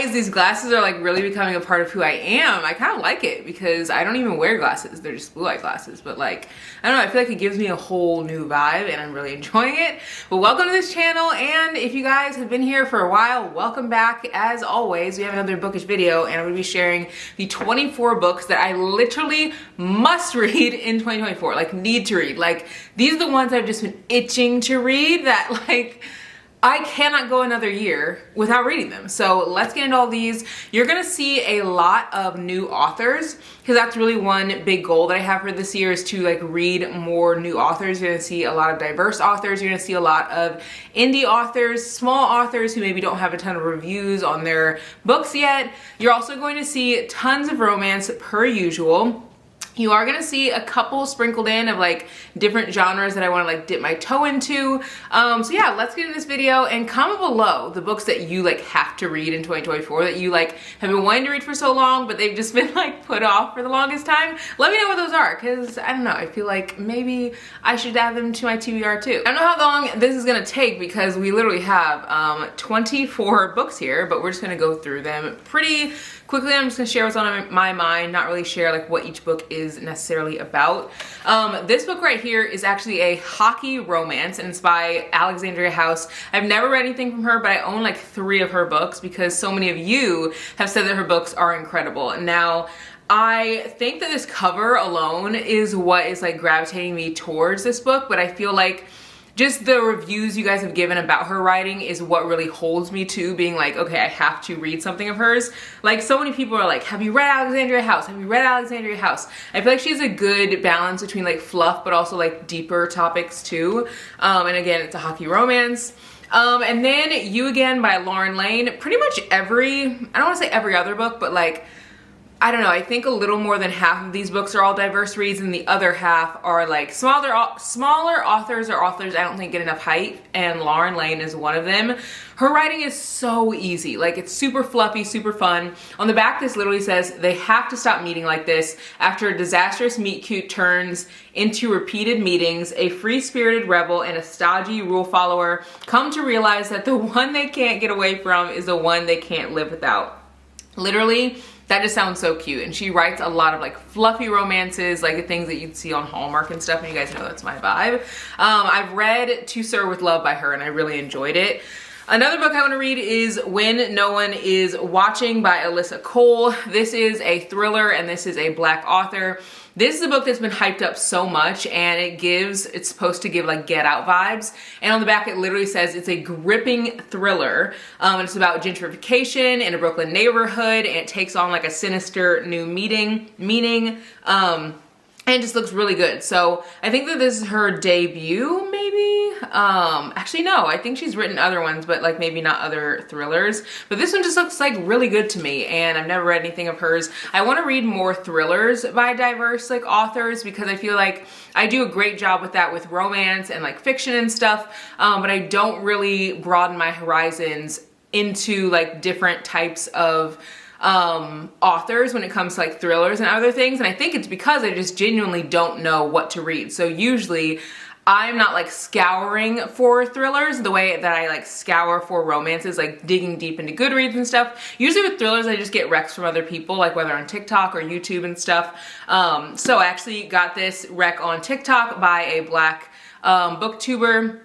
guys, these glasses are like really becoming a part of who I am. I kind of like it because I don't even wear glasses. They're just blue light glasses. But like, I don't know, I feel like it gives me a whole new vibe and I'm really enjoying it. But welcome to this channel. And if you guys have been here for a while, welcome back. As always, we have another bookish video and I'm gonna be sharing the 24 books that I literally must read in 2024. Like, need to read. Like, these are the ones I've just been itching to read that like, I cannot go another year without reading them. So let's get into all these. You're gonna see a lot of new authors because that's really one big goal that I have for this year is to like read more new authors. You're gonna see a lot of diverse authors. You're gonna see a lot of indie authors, small authors who maybe don't have a ton of reviews on their books yet. You're also going to see tons of romance per usual. You are gonna see a couple sprinkled in of like different genres that I wanna like dip my toe into. So yeah, let's get in this video and comment below the books that you like have to read in 2024 that you like have been wanting to read for so long, but they've just been like put off for the longest time. Let me know what those are, cause I don't know, I feel like maybe I should add them to my TBR too. I don't know how long this is gonna take because we literally have 24 books here, but we're just gonna go through them pretty quickly. I'm just gonna share what's on my mind, not really share like what each book is necessarily about. This book right here is actually a hockey romance and it's by Alexandria House. I've never read anything from her, but I own like 3 of her books because so many of you have said that her books are incredible. Now, I think that this cover alone is what is like gravitating me towards this book, but I feel like just the reviews you guys have given about her writing is what really holds me to being like, okay, I have to read something of hers. Like, so many people are like, have you read Alexandria House? Have you read Alexandria House? I feel like she has a good balance between like fluff, but also like deeper topics too. And again, it's a hockey romance. And then You Again by Lauren Lane. Pretty much every, I don't want to say every other book, but like, I don't know, I think a little more than half of these books are all diverse reads and the other half are like smaller authors or authors I don't think get enough hype, and Lauren Lane is one of them. Her writing is so easy, like it's super fluffy, super fun. On the back this literally says, they have to stop meeting like this. After a disastrous meet cute turns into repeated meetings, a free-spirited rebel and a stodgy rule follower come to realize that the one they can't get away from is the one they can't live without. Literally, that just sounds so cute. And she writes a lot of like fluffy romances, like the things that you'd see on Hallmark and stuff, and you guys know that's my vibe. I've read To Sir with Love by her and I really enjoyed it. Another book I want to read is When No One Is Watching by Alyssa Cole. This is a thriller and this is a Black author. This is a book that's been hyped up so much and it's supposed to give like Get Out vibes. And on the back it literally says it's a gripping thriller. And it's about gentrification in a Brooklyn neighborhood and it takes on like a sinister new meaning. And it just looks really good. So I think that this is her debut, maybe? Actually, no, I think she's written other ones, but like maybe not other thrillers. But this one just looks like really good to me and I've never read anything of hers. I want to read more thrillers by diverse like authors because I feel like I do a great job with that with romance and like fiction and stuff. But I don't really broaden my horizons into like different types of authors when it comes to like thrillers and other things, and I think it's because I just genuinely don't know what to read. So usually I'm not like scouring for thrillers the way that I like scour for romances, like digging deep into Goodreads and stuff. Usually with thrillers I just get recs from other people, like whether on TikTok or YouTube and stuff. So I actually got this rec on TikTok by a Black booktuber.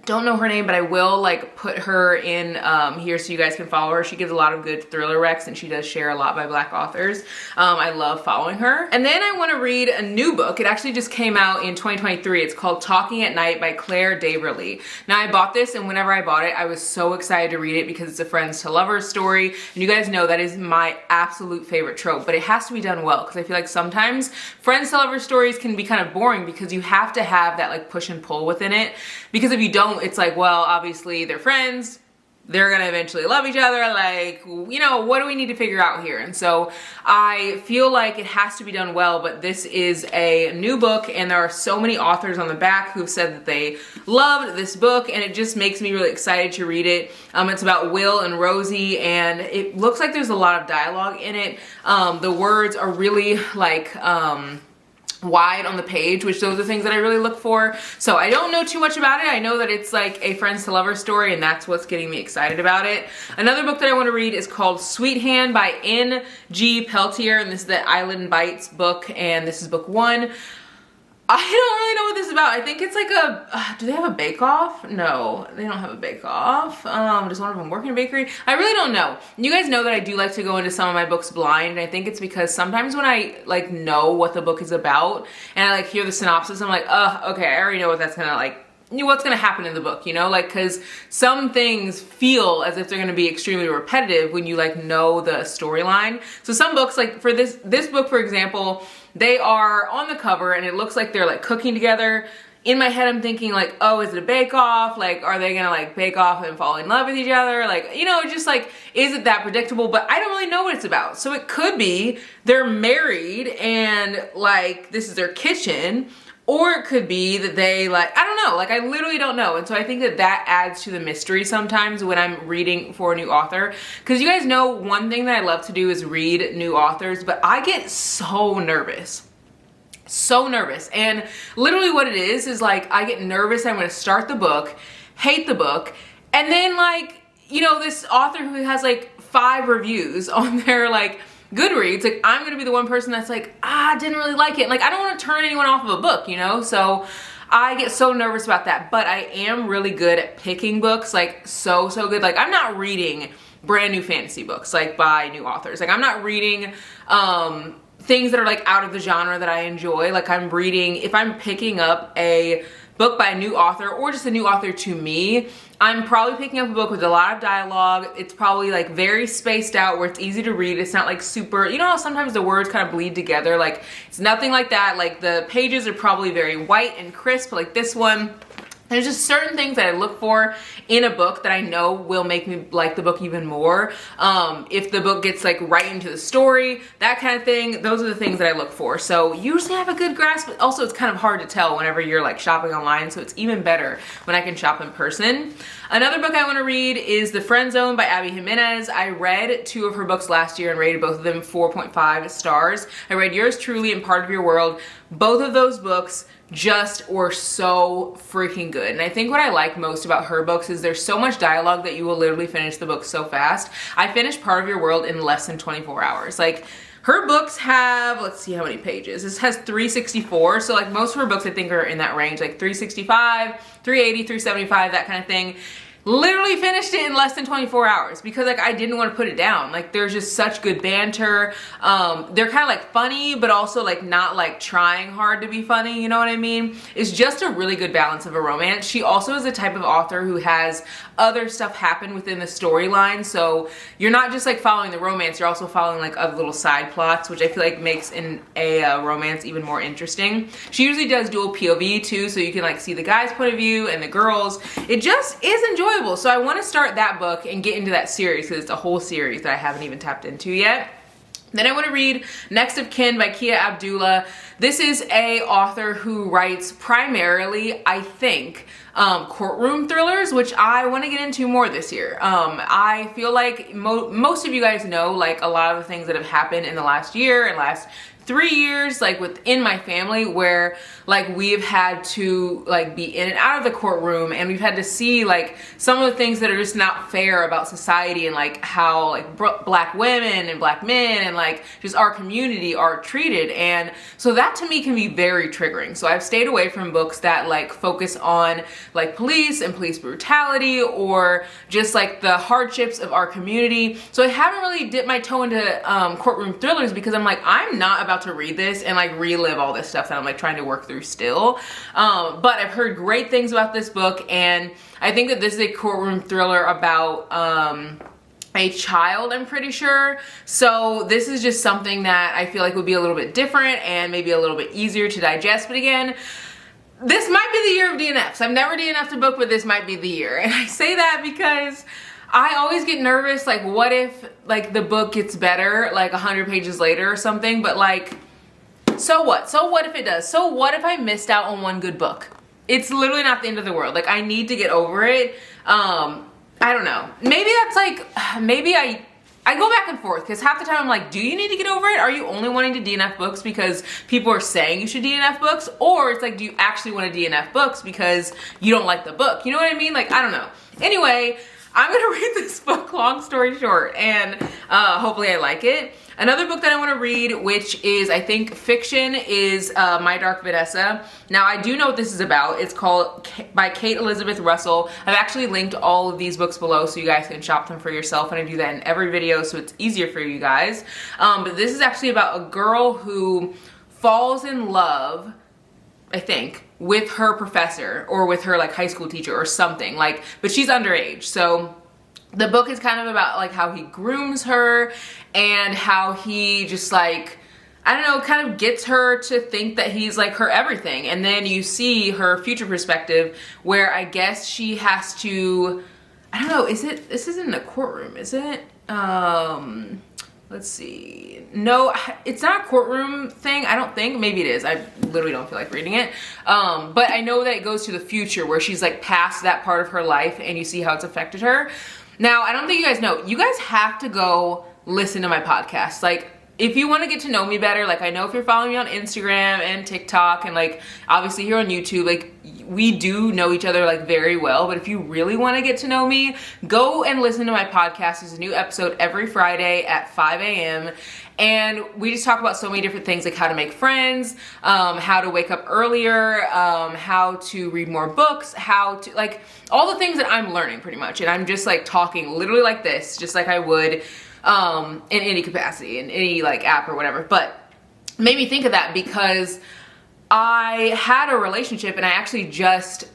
Don't know her name, but I will like put her in here so you guys can follow her. She gives a lot of good thriller recs and she does share a lot by Black authors. I love following her. And then I want to read a new book. It actually just came out in 2023. It's called Talking at Night by Claire Daverly. Now I bought this and whenever I bought it, I was so excited to read it because it's a friends to lovers story. And you guys know that is my absolute favorite trope, but it has to be done well because I feel like sometimes friends to lovers stories can be kind of boring because you have to have that like push and pull within it. Because if you don't, it's like, well, obviously they're friends, they're gonna eventually love each other, like, you know, what do we need to figure out here? And so I feel like it has to be done well, but this is a new book and there are so many authors on the back who've said that they loved this book and it just makes me really excited to read it. It's about Will and Rosie and it looks like there's a lot of dialogue in it. The words are really like, wide on the page, which those are things that I really look for. So I don't know too much about it. I know that it's like a friends to lovers story, and that's what's getting me excited about it. Another book that I want to read is called Sweet Hand by N.G. Peltier, and this is the Island Bites book, and this is book 1. I don't really know what this is about. I think it's like a, do they have a bake-off? No, they don't have a bake-off. Does one of them work in a bakery? I really don't know. You guys know that I do like to go into some of my books blind, and I think it's because sometimes when I like know what the book is about, and I like hear the synopsis, I'm like, okay, I already know what that's gonna like, what's gonna happen in the book, you know? Like, cause some things feel as if they're gonna be extremely repetitive when you like know the storyline. So some books, like for this book, for example, they are on the cover and it looks like they're like cooking together. In my head, I'm thinking like, oh, is it a bake-off? Like, are they gonna like bake off and fall in love with each other? Like, you know, just like, is it that predictable? But I don't really know what it's about. So it could be they're married and like this is their kitchen, or it could be that they like, I don't know, like I literally don't know. And so I think that that adds to the mystery sometimes when I'm reading for a new author. Because you guys know one thing that I love to do is read new authors, but I get so nervous. So nervous. And literally what it is like I get nervous, I'm gonna start the book, hate the book, and then like, you know, this author who has like 5 reviews on their like Goodreads, like I'm gonna be the one person that's like, I didn't really like it. Like I don't want to turn anyone off of a book, you know? So I get so nervous about that, but I am really good at picking books, like so good. Like I'm not reading brand new fantasy books like by new authors. Like I'm not reading things that are like out of the genre that I enjoy. Like I'm reading, if I'm picking up a book by a new author or just a new author to me, I'm probably picking up a book with a lot of dialogue. It's probably like very spaced out where it's easy to read. It's not like super, you know how sometimes the words kind of bleed together? Like it's nothing like that. Like the pages are probably very white and crisp, like this one. There's just certain things that I look for in a book that I know will make me like the book even more. If the book gets like right into the story, that kind of thing, those are the things that I look for. So usually I have a good grasp, but also it's kind of hard to tell whenever you're like shopping online. So it's even better when I can shop in person. Another book I want to read is The Friend Zone by Abby Jimenez. I read 2 of her books last year and rated both of them 4.5 stars. I read Yours Truly and Part of Your World. Both of those books just were so freaking good. And I think what I like most about her books is there's so much dialogue that you will literally finish the book so fast. I finished Part of Your World in less than 24 hours. Like her books have, let's see how many pages. This has 364. So like most of her books I think are in that range, like 365, 380, 375, that kind of thing. Literally finished it in less than 24 hours because like I didn't want to put it down. Like there's just such good banter. They're kind of like funny, but also like not like trying hard to be funny, you know what I mean? It's just a really good balance of a romance. She also is the type of author who has other stuff happen within the storyline. So you're not just like following the romance, you're also following like other little side plots, which I feel like makes a romance even more interesting. She usually does dual POV too, so you can like see the guy's point of view and the girls. It just is enjoyable. So I want to start that book and get into that series because it's a whole series that I haven't even tapped into yet. Then I want to read Next of Kin by Kia Abdullah. This is a author who writes primarily, I think, courtroom thrillers, which I want to get into more this year. I feel like most of you guys know like a lot of the things that have happened in the last year and last 3 years, like within my family, where like we've had to like be in and out of the courtroom, and we've had to see like some of the things that are just not fair about society and like how like black women and black men and like just our community are treated. And so that to me can be very triggering. So I've stayed away from books that like focus on like police and police brutality or just like the hardships of our community. So I haven't really dipped my toe into courtroom thrillers because I'm like, I'm not about to read this and like relive all this stuff that I'm like trying to work through still. But I've heard great things about this book, and I think that this is a courtroom thriller about a child, I'm pretty sure. So this is just something that I feel like would be a little bit different and maybe a little bit easier to digest. But again, this might be the year of DNFs. I've never DNF'd a book, but this might be the year. And I say that because I always get nervous, like what if like the book gets better like 100 pages later or something, but like, so what? So what if it does? So what if I missed out on one good book? It's literally not the end of the world. Like I need to get over it. I don't know. Maybe that's like, maybe I I go back and forth because half the time I'm like, do you need to get over it? Are you only wanting to DNF books because people are saying you should DNF books? Or it's like, do you actually want to DNF books because you don't like the book? You know what I mean? Like, I don't know. Anyway, I'm gonna read this book, long story short, and hopefully I like it. Another book that I want to read, which is, I think, fiction, is My Dark Vanessa. Now, I do know what this is about. It's called by Kate Elizabeth Russell. I've actually linked all of these books below so you guys can shop them for yourself, and I do that in every video so it's easier for you guys. But this is actually about a girl who falls in love, I think, with her professor or with her like high school teacher or something, like, but she's underage. So the book is kind of about like how he grooms her and how he just like, I don't know, kind of gets her to think that he's like her everything. And then you see her future perspective where I guess she has to, I don't know, this isn't a courtroom, is it? Let's see. No, it's not a courtroom thing, I don't think. Maybe it is. I literally don't feel like reading it. But I know that it goes to the future where she's like past that part of her life and you see how it's affected her. Now, I don't think you guys know. You guys have to go listen to my podcast. Like, if you want to get to know me better, like I know if you're following me on Instagram and TikTok and like obviously here on YouTube, like we do know each other like very well, but if you really want to get to know me, go and listen to my podcast. There's a new episode every Friday at 5 a.m. and we just talk about so many different things, like how to make friends, how to wake up earlier, how to read more books, how to like all the things that I'm learning pretty much. And I'm just like talking literally like this, just like I would in any capacity, in any like app or whatever. But it made me think of that because I had a relationship and I actually just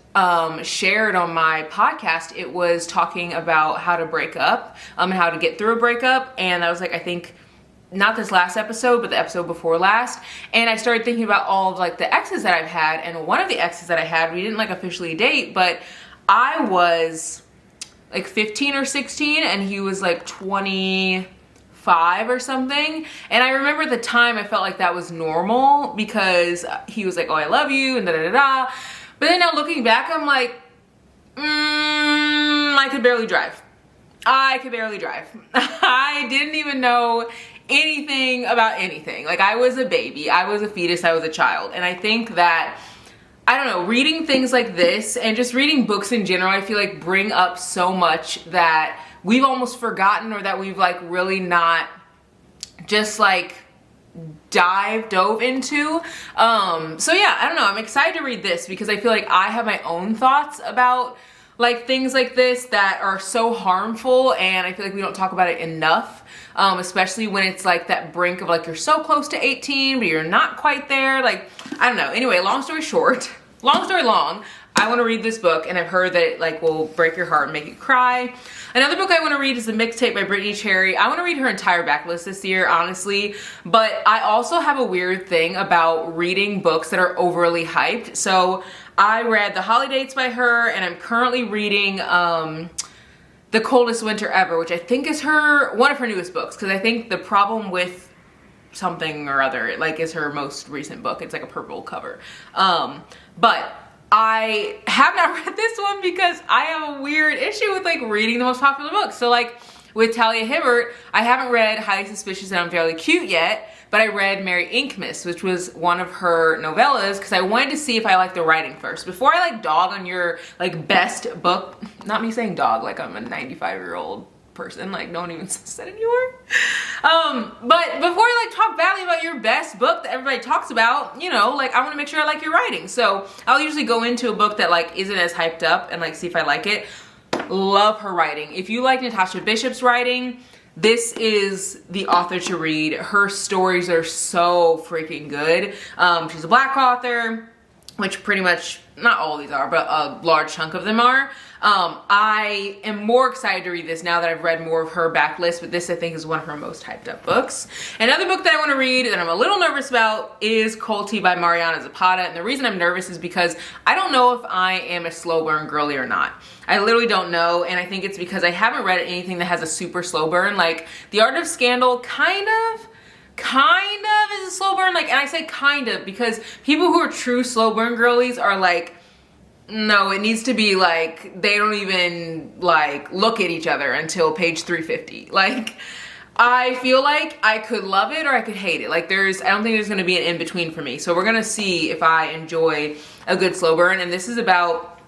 shared on my podcast. It was talking about how to break up and how to get through a breakup. And I was like, I think not this last episode, but the episode before last. And I started thinking about all of like the exes that I've had. And one of the exes that I had, we didn't like officially date, but I was like 15 or 16 and he was like 25 or something. And I remember at the time I felt like that was normal because he was like, oh, I love you and da da da da. But then now looking back, I'm like, I could barely drive. I could barely drive. I didn't even know anything about anything. Like I was a baby, I was a fetus, I was a child. And I think that, I don't know, reading things like this and just reading books in general, I feel like bring up so much that we've almost forgotten or that we've like really not just like dove into. So yeah, I don't know, I'm excited to read this because I feel like I have my own thoughts about like things like this that are so harmful and I feel like we don't talk about it enough. Especially when it's like that brink of like you're so close to 18 but you're not quite there. Like I don't know. Anyway, long story short, long story long, I want to read this book and I've heard that it like will break your heart and make you cry. Another book I want to read is The Mixtape by Brittany Cherry. I want to read her entire backlist this year, honestly, but I also have a weird thing about reading books that are overly hyped. So I read The Holidays by her and I'm currently reading The Coldest Winter Ever, which I think is one of her newest books, because I think The Problem with Something or Other like is her most recent book. It's like a purple cover. But I have not read this one because I have a weird issue with like reading the most popular books. So like with Talia Hibbert, I haven't read Highly Suspicious and Unfairly Cute yet, but I read Mary Inkmas, which was one of her novellas, because I wanted to see if I liked the writing first. Before I like dog on your like best book, not me saying dog like I'm a 95-year-old person, like no one even says that anymore. But before I like talk badly about your best book that everybody talks about, you know, like I want to make sure I like your writing. So I'll usually go into a book that like isn't as hyped up and like see if I like it. Love her writing. If you like Natasha Bishop's writing, this is the author to read. Her stories are so freaking good. She's a Black author, which pretty much, not all of these are, but a large chunk of them are. I am more excited to read this now that I've read more of her backlist, but this I think is one of her most hyped up books. Another book that I want to read that I'm a little nervous about is Colti by Mariana Zapata, and the reason I'm nervous is because I don't know if I am a slow burn girly or not. I literally don't know, and I think it's because I haven't read anything that has a super slow burn. Like The Art of Scandal kind of is a slow burn, like, and I say kind of because people who are true slow burn girlies are like, no, it needs to be like they don't even like look at each other until page 350. Like I feel like I could love it or I could hate it. Like I don't think there's gonna be an in-between for me. So we're gonna see if I enjoy a good slow burn. And this is about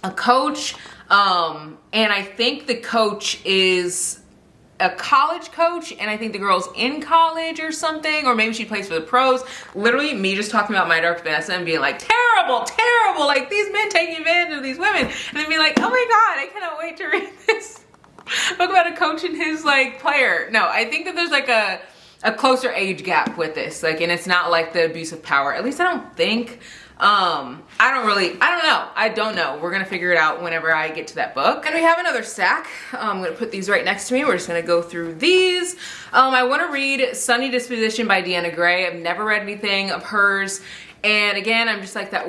a coach, and I think the coach is a college coach, and I think the girl's in college or something, or maybe she plays for the pros. Literally me just talking about my Dark Vanessa and being like, terrible, terrible, like these men taking advantage of these women, and then being like, oh my god, I cannot wait to read this book about a coach and his like player. No, I think that there's like a closer age gap with this, like, and it's not like the abuse of power, at least I don't think. I don't know. We're gonna figure it out whenever I get to that book. And we have another stack. I'm gonna put these right next to me. We're just gonna go through these. I wanna read Sunny Disposition by Deanna Gray. I've never read anything of hers. And again, I'm just like I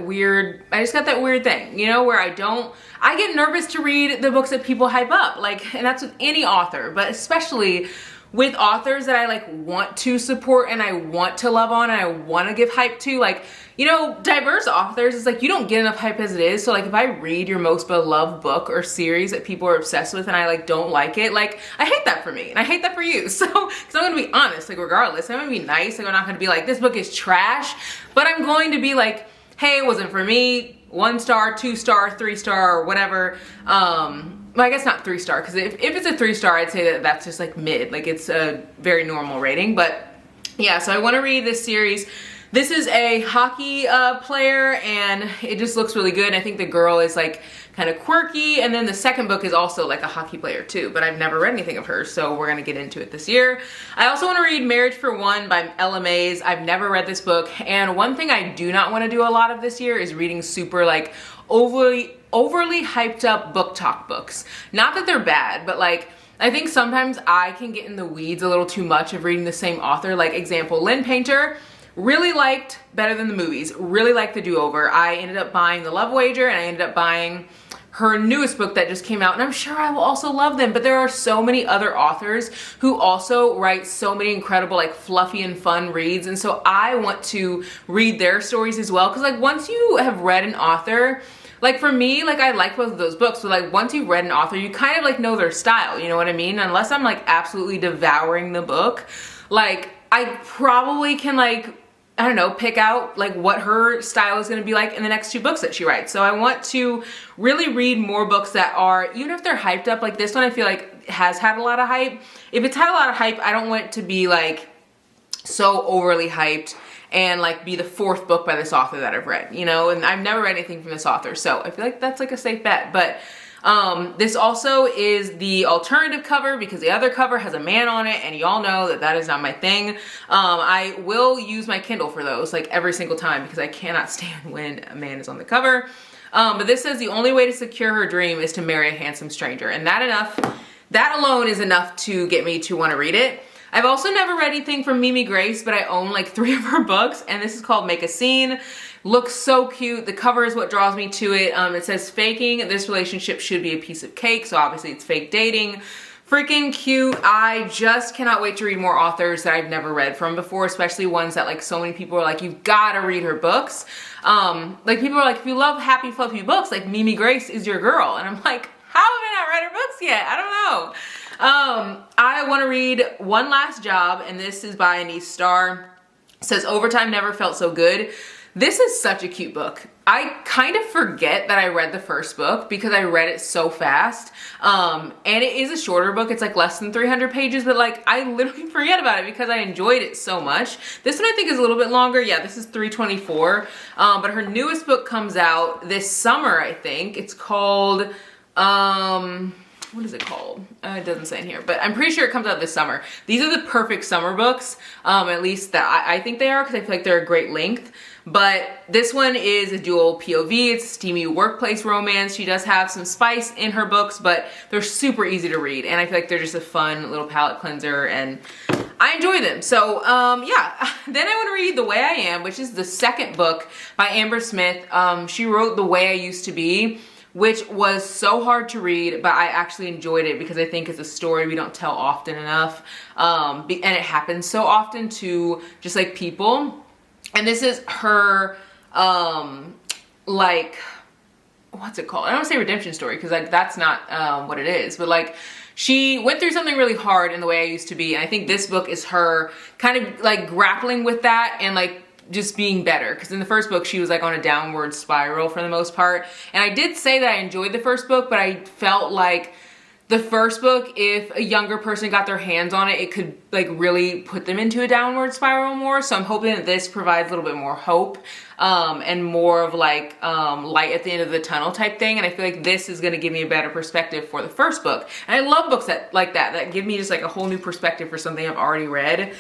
just got that weird thing, you know, where I get nervous to read the books that people hype up. Like, and that's with any author, but especially with authors that I like want to support and I want to love on and I want to give hype to. Like, you know, diverse authors, it's like you don't get enough hype as it is. So like if I read your most beloved book or series that people are obsessed with and I like don't like it, like I hate that for me and I hate that for you. So, because I'm gonna be honest, like regardless, I'm gonna be nice. Like I'm not gonna be like, this book is trash, but I'm going to be like, hey, it wasn't for me. 1 star, 2 star, 3 star, or whatever. Well, I guess not 3 star, because if it's a 3 star, I'd say that that's just like mid. Like it's a very normal rating. But yeah, so I want to read this series. This is a hockey player, and it just looks really good. I think the girl is like kind of quirky, and then the second book is also like a hockey player too, but I've never read anything of hers, so we're gonna get into it this year. I also want to read Marriage for One by Ella Mays. I've never read this book, and one thing I do not want to do a lot of this year is reading super like overly hyped up book talk books. Not that they're bad, but like I think sometimes I can get in the weeds a little too much of reading the same author. Like example, Lynn Painter. Really liked Better Than the Movies, really liked The Do-Over. I ended up buying The Love Wager, and I ended up buying her newest book that just came out, and I'm sure I will also love them. But there are so many other authors who also write so many incredible like fluffy and fun reads, and so I want to read their stories as well, because like once you have read an author, like for me, like I like both of those books, but like once you've read an author, you kind of like know their style, you know what I mean? Unless I'm like absolutely devouring the book, like I probably can like, I don't know, pick out like what her style is going to be like in the next 2 books that she writes. So I want to really read more books that are, even if they're hyped up, like this one I feel like has had a lot of hype. If it's had a lot of hype, I don't want it to be like so overly hyped and like be the 4th book by this author that I've read, you know, and I've never read anything from this author. So I feel like that's like a safe bet. But this also is the alternative cover, because the other cover has a man on it, and y'all know that that is not my thing. I will use my Kindle for those like every single time, because I cannot stand when a man is on the cover. But this says the only way to secure her dream is to marry a handsome stranger, and that alone is enough to get me to want to read it. I've also never read anything from Mimi Grace, but I own like 3 of her books, and this is called Make a Scene. Looks so cute. The cover is what draws me to it. It says faking this relationship should be a piece of cake, so obviously it's fake dating. Freaking cute. I just cannot wait to read more authors that I've never read from before, especially ones that like so many people are like, you've got to read her books. Like people are like, if you love happy fluffy books, like Mimi Grace is your girl, and I'm like, how have I not read her books yet? I don't know. I want to read One Last Job, and this is by Anise Starr. It says Overtime Never Felt So Good. This is such a cute book. I kind of forget that I read the first book because I read it so fast. And it is a shorter book. It's like less than 300 pages, but like I literally forget about it because I enjoyed it so much. This one I think is a little bit longer. Yeah, this is 324. But her newest book comes out this summer, I think. It's called, what is it called? It doesn't say in here, but I'm pretty sure it comes out this summer. These are the perfect summer books, at least that I think they are, because I feel like they're a great length. But this one is a dual POV. It's a steamy workplace romance. She does have some spice in her books, but they're super easy to read, and I feel like they're just a fun little palate cleanser, and I enjoy them. So yeah, then I want to read The Way I Am, which is the second book by Amber Smith. She wrote The Way I Used to Be, which was so hard to read, but I actually enjoyed it because I think it's a story we don't tell often enough, and it happens so often to just like people. And this is her, like, what's it called? I don't want to say redemption story because like that's not what it is, but like she went through something really hard in The Way I Used to Be, and I think this book is her kind of like grappling with that and like just being better, because in the first book she was like on a downward spiral for the most part. And I did say that I enjoyed the first book, but I felt like the first book, if a younger person got their hands on it, it could like really put them into a downward spiral more. So I'm hoping that this provides a little bit more hope and more of like light at the end of the tunnel type thing. And I feel like this is going to give me a better perspective for the first book. And I love books that give me just like a whole new perspective for something I've already read.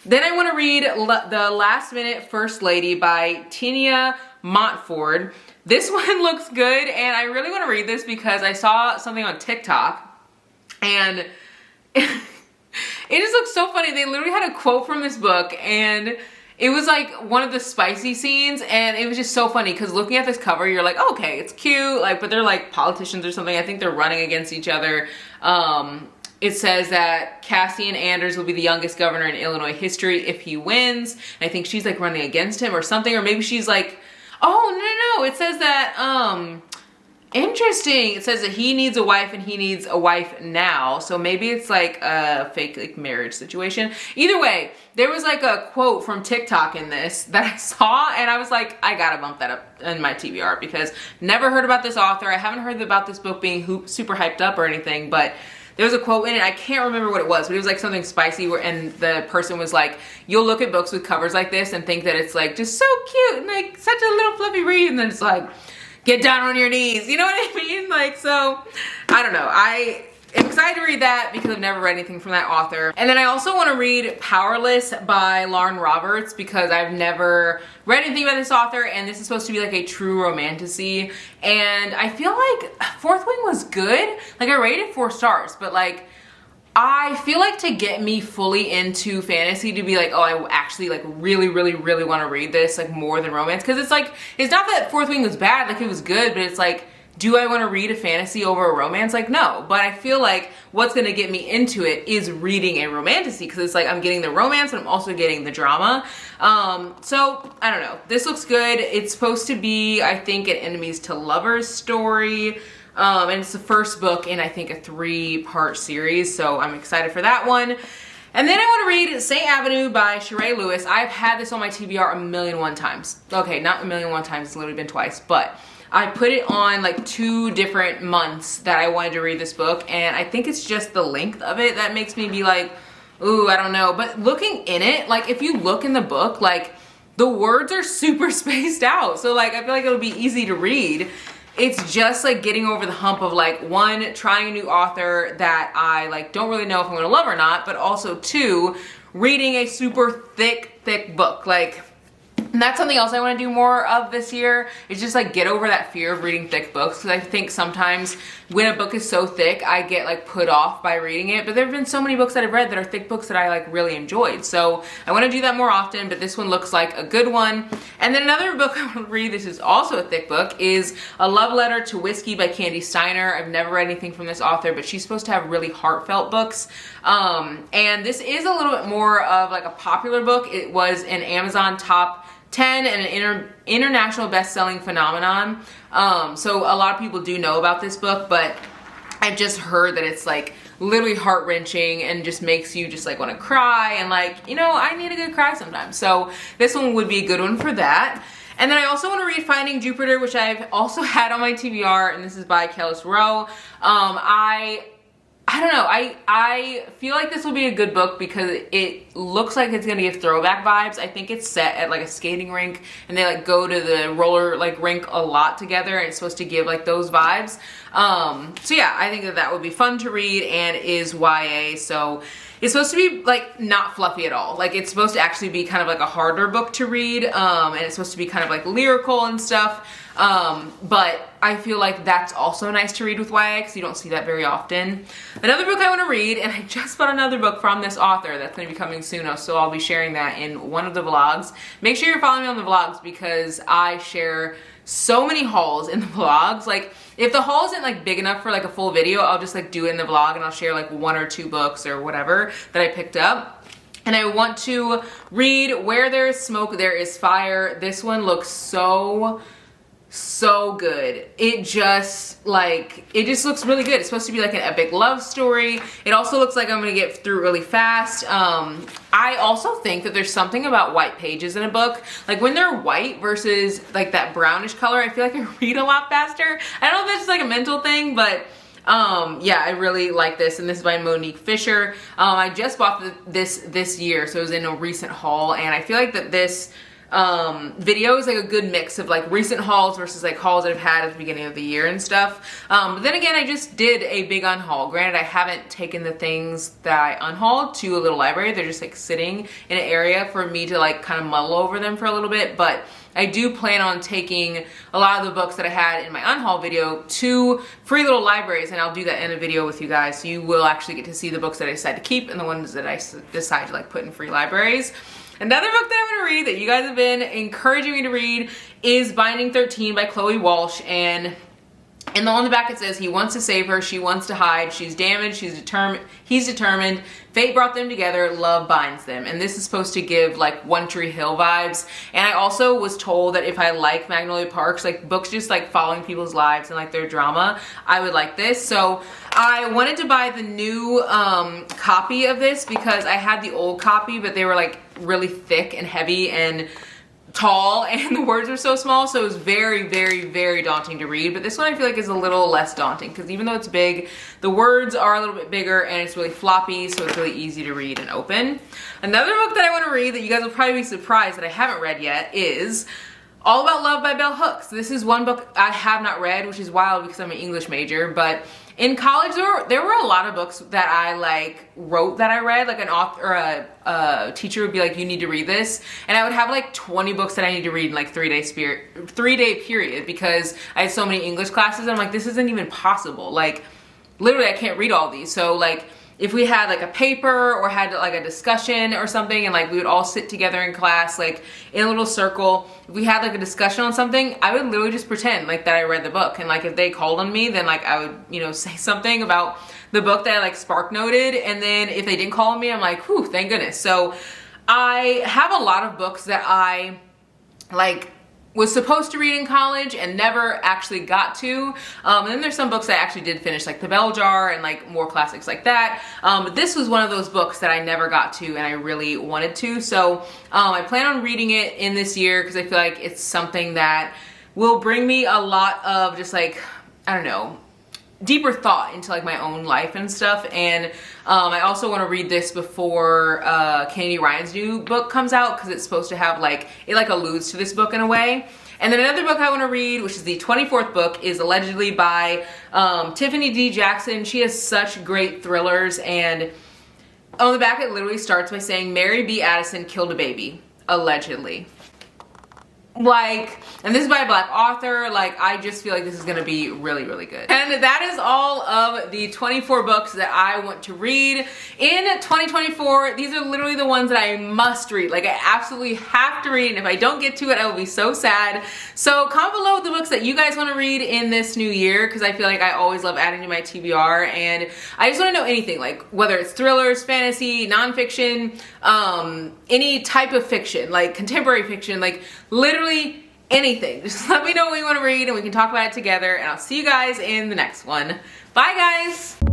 Then I want to read The Last Minute First Lady by Tina Montford. This one looks good, and I really want to read this because I saw something on TikTok. And it just looks so funny. They literally had a quote from this book, and it was like one of the spicy scenes, and it was just so funny because looking at this cover, you're like, oh, okay, it's cute, like, but they're like politicians or something. I think they're running against each other. It says that Cassian Anders will be the youngest governor in Illinois history if he wins. And I think she's like running against him or something, or maybe she's like, oh, no. It says that, interesting. It says that he needs a wife and he needs a wife now. So maybe it's like a fake like marriage situation. Either way, there was like a quote from TikTok in this that I saw, and I was like, I gotta bump that up in my TBR because never heard about this author. I haven't heard about this book being super hyped up or anything, but there was a quote in it. I can't remember what it was, but it was like something spicy and the person was like, you'll look at books with covers like this and think that it's like just so cute and like such a little fluffy read, and then it's like, get down on your knees. You know what I mean? Like, so, I don't know. I am excited to read that because I've never read anything from that author. And then I also want to read Powerless by Lauren Roberts because I've never read anything about this author, and this is supposed to be like a true romantasy. And I feel like Fourth Wing was good. Like, I rated 4 stars, but like, I feel like to get me fully into fantasy, to be like, oh, I actually like really want to read this like more than romance, because it's like, it's not that Fourth Wing was bad, like it was good, but it's like, do I want to read a fantasy over a romance? Like, no. But I feel like what's going to get me into it is reading a romantasy, because it's like I'm getting the romance and I'm also getting the drama. So I don't know, this looks good. It's supposed to be, I think, an enemies to lovers story. And it's the first book in, I think, a 3-part series, so I'm excited for that one. And then I want to read St. Avenue by Sheree Lewis. I've had this on my TBR 1,000,001 times. Okay, not 1,000,001 times, it's literally been twice, but I put it on like 2 different months that I wanted to read this book, and I think it's just the length of it that makes me be like, ooh, I don't know. But looking in it, like if you look in the book, like the words are super spaced out, so like I feel like it'll be easy to read. It's just like getting over the hump of like, 1, trying a new author that I like don't really know if I'm gonna love or not, but also 2, reading a super thick book. Like, and that's something else I want to do more of this year, is just like get over that fear of reading thick books, because I think sometimes when a book is so thick, I get like put off by reading it. But there have been so many books that I've read that are thick books that I like really enjoyed, so I want to do that more often. But this one looks like a good one. And then another book I want to read, this is also a thick book, is A Love Letter to Whiskey by Candy Steiner. I've never read anything from this author, but she's supposed to have really heartfelt books. And this is a little bit more of like a popular book. It was an Amazon top 10 and an international best-selling phenomenon. So a lot of people do know about this book, but I've just heard that it's like literally heart-wrenching and just makes you just like want to cry, and like, you know, I need a good cry sometimes. So this one would be a good one for that. And then I also want to read Finding Jupiter, which I've also had on my TBR, and this is by Kellis Rowe. I don't know, I feel like this will be a good book because it looks like it's gonna give throwback vibes. I think it's set at like a skating rink, and they like go to the roller like rink a lot together, and it's supposed to give like those vibes. So yeah, I think that that would be fun to read, and is YA, so it's supposed to be like not fluffy at all. Like it's supposed to actually be kind of like a harder book to read, and it's supposed to be kind of like lyrical and stuff. But I feel like that's also nice to read with YA because you don't see that very often. Another book I want to read, and I just bought another book from this author that's going to be coming soon, so I'll be sharing that in one of the vlogs. Make sure you're following me on the vlogs because I share so many hauls in the vlogs. Like if the haul isn't like big enough for like a full video, I'll just like do it in the vlog, and I'll share like 1 or 2 books or whatever that I picked up. And I want to read Where There Is Smoke, There Is Fire. This one looks so so good. It just looks really good. It's supposed to be like an epic love story. It also looks like I'm gonna get through really fast. I also think that there's something about white pages in a book. Like when they're white versus like that brownish color, I feel like I read a lot faster. I don't know if that's just like a mental thing, but yeah, I really like this, and this is by Monique Fisher. I just bought this year, so it was in a recent haul, and I feel like that this video is like a good mix of like recent hauls versus like hauls that I've had at the beginning of the year and stuff. But then again, I just did a big unhaul. Granted, I haven't taken the things that I unhauled to a little library. They're just like sitting in an area for me to like kind of muddle over them for a little bit. But I do plan on taking a lot of the books that I had in my unhaul video to free little libraries, and I'll do that in a video with you guys. So you will actually get to see the books that I decide to keep and the ones that I decide to like put in free libraries. Another book that I'm gonna read that you guys have been encouraging me to read is Binding 13 by Chloe Walsh, and on the back it says, he wants to save her, she wants to hide, she's damaged, he's determined, fate brought them together, love binds them. And this is supposed to give like One Tree Hill vibes. And I also was told that if I like Magnolia Parks, like books just like following people's lives and like their drama, I would like this. So I wanted to buy the new copy of this because I had the old copy, but they were like really thick and heavy and tall, and the words were so small, so it was very, very, very daunting to read. But this one I feel like is a little less daunting because even though it's big, the words are a little bit bigger and it's really floppy, so it's really easy to read and open. Another book that I want to read that you guys will probably be surprised that I haven't read yet is All About Love by Bell Hooks. This is one book I have not read, which is wild because I'm an English major, but in college there were a lot of books that I like wrote that I read, like an author or a teacher would be like, you need to read this, and I would have like 20 books that I need to read in like 3-day period because I had so many English classes. I'm like, this isn't even possible. Like literally I can't read all these. So like if we had like a paper or had like a discussion or something, and like we would all sit together in class like in a little circle, if we had like a discussion on something, I would literally just pretend like that I read the book, and like if they called on me, then like I would, you know, say something about the book that I like spark noted, and then if they didn't call on me, I'm like, whew, thank goodness. So I have a lot of books that I like was supposed to read in college and never actually got to. And then there's some books I actually did finish, like The Bell Jar and like more classics like that. But this was one of those books that I never got to and I really wanted to. So I plan on reading it in this year because I feel like it's something that will bring me a lot of just like, I don't know, deeper thought into like my own life and stuff. And I also want to read this before Kennedy Ryan's new book comes out because it's supposed to have like, it like alludes to this book in a way. And then another book I want to read, which is the 24th book, is allegedly by Tiffany D. Jackson. She has such great thrillers, and on the back it literally starts by saying Mary B. Addison killed a baby, allegedly. Like, and this is by a Black author. Like, I just feel like this is gonna be really, really good. And that is all of the 24 books that I want to read in 2024. These are literally the ones that I must read. Like, I absolutely have to read, and if I don't get to it, I will be so sad. So comment below the books that you guys want to read in this new year, because I feel like I always love adding to my TBR, and I just want to know anything, like whether it's thrillers, fantasy, nonfiction, any type of fiction, like contemporary fiction, like literally anything. Just let me know what you want to read and we can talk about it together, and I'll see you guys in the next one. Bye guys!